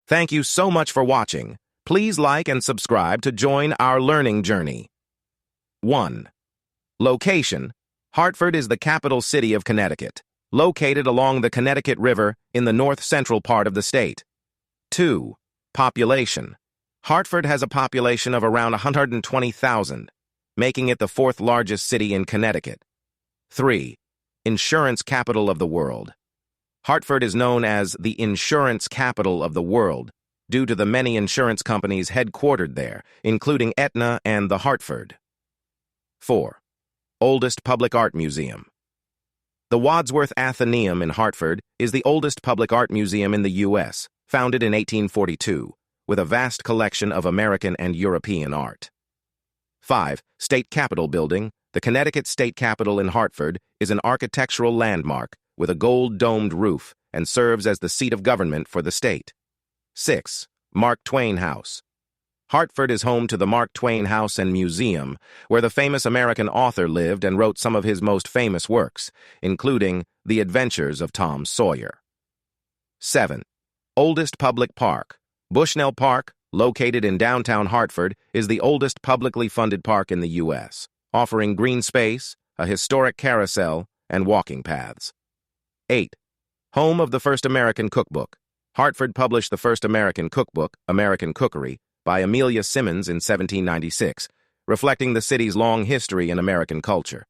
Thank you so much for watching. Please like and subscribe to join our learning journey. 1. Location. Hartford is the capital city of Connecticut, located along the Connecticut River in the north-central part of the state. 2. Population. Hartford has a population of around 120,000, making it the fourth largest city in Connecticut. 3. Insurance capital of the world. Hartford is known as the insurance capital of the world due to the many insurance companies headquartered there, including Aetna and The Hartford. 4. Oldest public art museum. The Wadsworth Atheneum in Hartford is the oldest public art museum in the U.S., founded in 1842, with a vast collection of American and European art. 5. State Capitol Building. The Connecticut State Capitol in Hartford is an architectural landmark with a gold-domed roof and serves as the seat of government for the state. 6. Mark Twain House. Hartford is home to the Mark Twain House and Museum, where the famous American author lived and wrote some of his most famous works, including The Adventures of Tom Sawyer. 7. Oldest public park. Bushnell Park, located in downtown Hartford, is the oldest publicly funded park in the U.S., offering green space, a historic carousel, and walking paths. 8. Home of the first American cookbook. Hartford published the first American cookbook, American Cookery, by Amelia Simmons in 1796, reflecting the city's long history in American culture.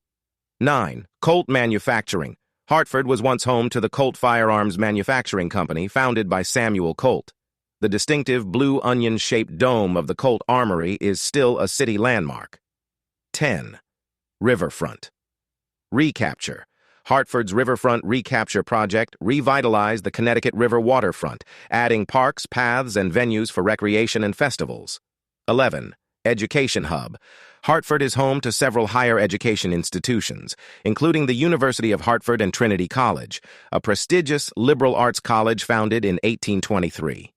9. Colt Manufacturing. Hartford was once home to the Colt Firearms Manufacturing Company, founded by Samuel Colt. The distinctive blue onion-shaped dome of the Colt Armory is still a city landmark. 10. Riverfront. Recapture. Hartford's Riverfront Recapture Project revitalized the Connecticut River waterfront, adding parks, paths, and venues for recreation and festivals. 11. Education Hub. Hartford is home to several higher education institutions, including the University of Hartford and Trinity College, a prestigious liberal arts college founded in 1823.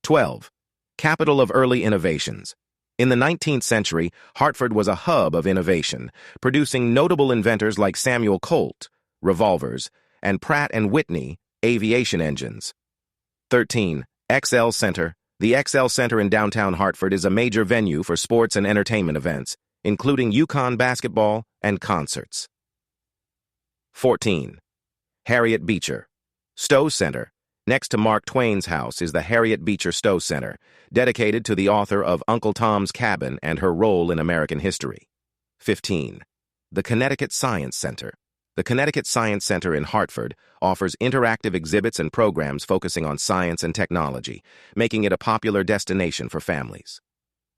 12. Capital of Early Innovations. In the 19th century, Hartford was a hub of innovation, producing notable inventors like Samuel Colt, revolvers, and Pratt & Whitney, aviation engines. 13. XL Center. The XL Center in downtown Hartford is a major venue for sports and entertainment events, including UConn basketball and concerts. 14. Harriet Beecher. Stowe Center. Next to Mark Twain's house is the Harriet Beecher Stowe Center, dedicated to the author of Uncle Tom's Cabin and her role in American history. 15. The Connecticut Science Center. The Connecticut Science Center in Hartford offers interactive exhibits and programs focusing on science and technology, making it a popular destination for families.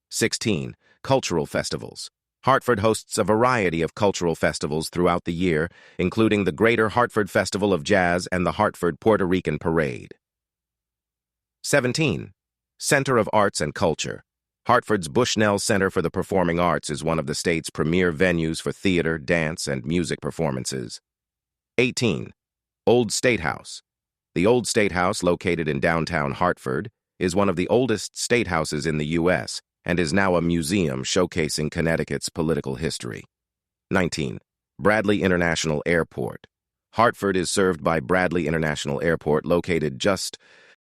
16. Cultural festivals. Hartford hosts a variety of cultural festivals throughout the year, including the Greater Hartford Festival of Jazz and the Hartford Puerto Rican Parade. 17. Center of Arts and Culture. Hartford's Bushnell Center for the Performing Arts is one of the state's premier venues for theater, dance, and music performances. 18. Old State House. The Old State House, located in downtown Hartford, is one of the oldest state houses in the U.S., and is now a museum showcasing Connecticut's political history. 19. Bradley International Airport. Hartford is served by Bradley International Airport, located just